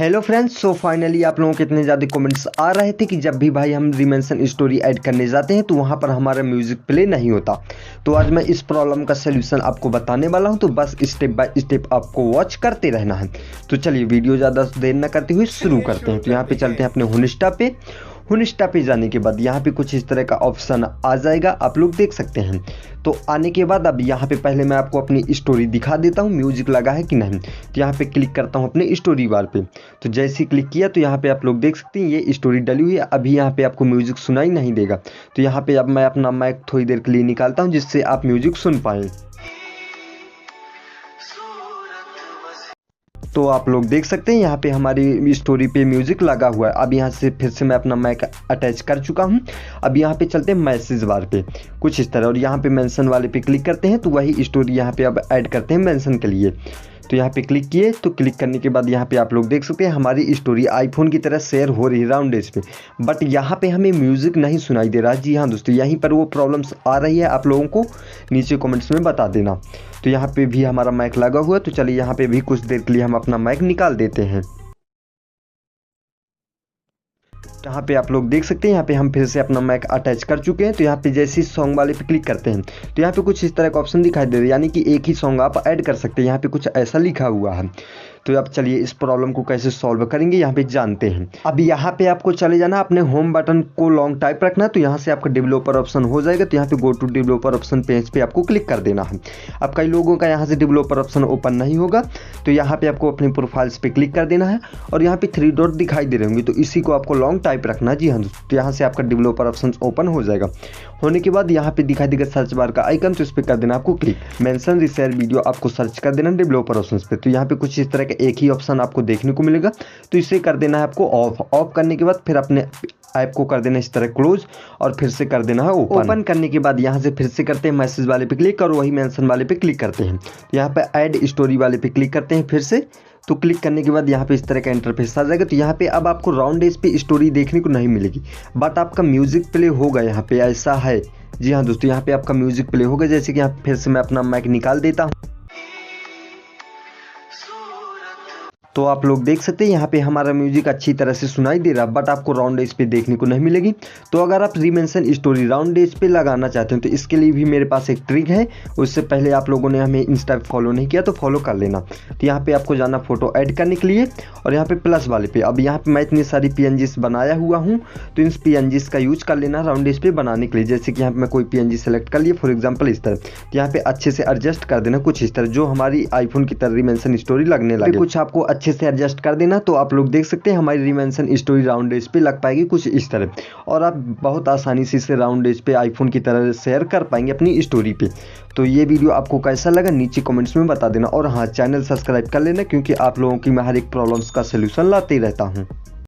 Hello friends, so finally आप लोगों के इतने ज़्यादा कमेंट्स आ रहे थे कि जब भी भाई हम रिमेंशन स्टोरी ऐड करने जाते हैं तो वहाँ पर हमारा म्यूज़िक प्ले नहीं होता। तो आज मैं इस प्रॉब्लम का सलूशन आपको बताने वाला हूँ, तो बस स्टेप बाय स्टेप आपको वॉच करते रहना है। तो चलिए वीडियो ज़्यादा देर न करते हुए शुरू करते हैं। तो यहाँ पे चलते हैं अपने हुनिस्टा पे। हुनिस्टा पे जाने के बाद यहाँ पे कुछ इस तरह का ऑप्शन आ जाएगा, आप लोग देख सकते हैं। तो आने के बाद अब यहाँ पे पहले मैं आपको अपनी स्टोरी दिखा देता हूँ, म्यूजिक लगा है कि नहीं। तो यहाँ पे क्लिक करता हूँ अपने स्टोरी बार पे। तो जैसे ही क्लिक किया तो यहाँ पे आप लोग देख सकते हैं ये स्टोरी डली हुई है। अभी यहाँ पे आपको म्यूजिक सुनाई नहीं देगा। तो यहाँ पे अब मैं अपना माइक थोड़ी देर के लिए निकालता हूँ जिससे आप म्यूजिक सुन पाएँ। तो आप लोग देख सकते हैं यहाँ पे हमारी स्टोरी पे म्यूजिक लगा हुआ है। अब यहाँ से फिर से मैं अपना माइक अटैच कर चुका हूँ। अब यहाँ पे चलते हैं मैसेज बार पे कुछ इस तरह, और यहाँ पे मेंशन वाले पे क्लिक करते हैं तो वही स्टोरी यहाँ पे अब ऐड करते हैं मेंशन के लिए। तो यहाँ पे क्लिक किए, तो क्लिक करने के बाद यहाँ पे आप लोग देख सकते हैं हमारी स्टोरी आईफोन की तरह शेयर हो रही है राउंड एज पे, बट यहाँ पे हमें म्यूज़िक नहीं सुनाई दे रहा है। जी हाँ दोस्तों, यहीं पर वो प्रॉब्लम्स आ रही है, आप लोगों को नीचे कमेंट्स में बता देना। तो यहाँ पे भी हमारा माइक लगा हुआ है, तो चलिए यहाँ पे भी कुछ देर के लिए हम अपना माइक निकाल देते हैं। यहाँ पे आप लोग देख सकते हैं यहाँ पे हम फिर से अपना माइक अटैच कर चुके हैं। तो यहाँ पे जैसे ही सॉन्ग वाले पे क्लिक करते हैं तो यहाँ पे कुछ इस तरह का ऑप्शन दिखाई दे रहा है, यानी कि एक ही सॉन्ग आप ऐड कर सकते हैं। यहाँ पे कुछ ऐसा लिखा हुआ है। तो अब चलिए इस प्रॉब्लम को कैसे सॉल्व करेंगे यहाँ पे जानते हैं। अब यहाँ पे आपको चले जाना, अपने होम बटन को लॉन्ग टाइप रखना है। तो यहाँ से आपका डेवलपर ऑप्शन हो जाएगा। तो यहाँ पे go to developer option page पे आपको क्लिक कर देना है। अब कई लोगों का यहाँ से डेवलपर ऑप्शन ओपन नहीं होगा, तो यहाँ पे आपको अपनी प्रोफाइल्स पे क्लिक कर देना है और यहाँ पे 3 डॉट दिखाई दे रहे होंगे, तो इसी को आपको लॉन्ग टाइप रखना है। जी हाँ, तो यहाँ से आपका डेवलपर ऑप्शन ओपन हो जाएगा। होने के बाद यहाँ पे दिखाई देगा सर्च बार का आइकन, तो इस पर कर देना आपको क्लिक। मेंशन रिशेयर वीडियो आपको सर्च कर देना डेवलपर ऑप्शन पे। तो यहाँ पे कुछ इस तरह का एक ही ऑप्शन आपको देखने को मिलेगा, तो इसे कर देना है आपको ऑफ करने के बाद फिर अपने ऐप को कर देना इस तरह क्लोज और फिर से कर देना है ओपन करने के बाद यहाँ से फिर से करते हैं मैसेज वाले पे क्लिक और वही मेंशन वाले पे क्लिक करते हैं। तो यहाँ पे ऐड स्टोरी वाले पे क्लिक करते हैं फिर से। तो क्लिक करने के बाद यहाँ पे इस तरह का इंटरफेस आ जाएगा। तो यहाँ पे अब आपको राउंड एज पे स्टोरी देखने को नहीं मिलेगी, बट आपका म्यूजिक प्ले होगा। यहाँ पे ऐसा है। जी हाँ दोस्तों, यहाँ पे आपका म्यूजिक प्ले होगा। जैसे कि यहाँ फिर से मैं अपना माइक निकाल देता हूँ, तो आप लोग देख सकते हैं यहाँ पे हमारा म्यूजिक अच्छी तरह से सुनाई दे रहा है, बट आपको राउंड एज पे देखने को नहीं मिलेगी। तो अगर आप रिमेंशन स्टोरी राउंड एज पे लगाना चाहते हैं तो इसके लिए भी मेरे पास एक ट्रिक है। उससे पहले आप लोगों ने हमें इंस्टा पे फॉलो नहीं किया तो फॉलो कर लेना। तो यहाँ पे आपको जाना फोटो ऐड करने के लिए और यहाँ पे प्लस वाले पे। अब यहाँ पे मैं इतनी सारी PNGs बनाया हुआ हूँ, तो इन PNGs का यूज कर लेना राउंड एज पे बनाने के लिए। जैसे कि यहाँ पे मैं कोई PNG सेलेक्ट कर लिया फॉर एग्जाम्पल इस तरह। तो यहाँ पे अच्छे से एडजस्ट कर देना कुछ इस तरह, जो हमारी आईफोन की तरह रिमेंशन स्टोरी लगने लगे। कुछ आपको अच्छे से एडजस्ट कर देना, तो आप लोग देख सकते हैं हमारी रिमेंशन स्टोरी राउंड एज पे लग पाएगी कुछ इस तरह, और आप बहुत आसानी से इसे राउंड एज पे आईफोन की तरह शेयर कर पाएंगे अपनी स्टोरी पे। तो ये वीडियो आपको कैसा लगा नीचे कमेंट्स में बता देना, और हाँ चैनल सब्सक्राइब कर लेना, क्योंकि आप लोगों की मैं हर एक प्रॉब्लम्स का सलूशन लाते ही रहता हूँ।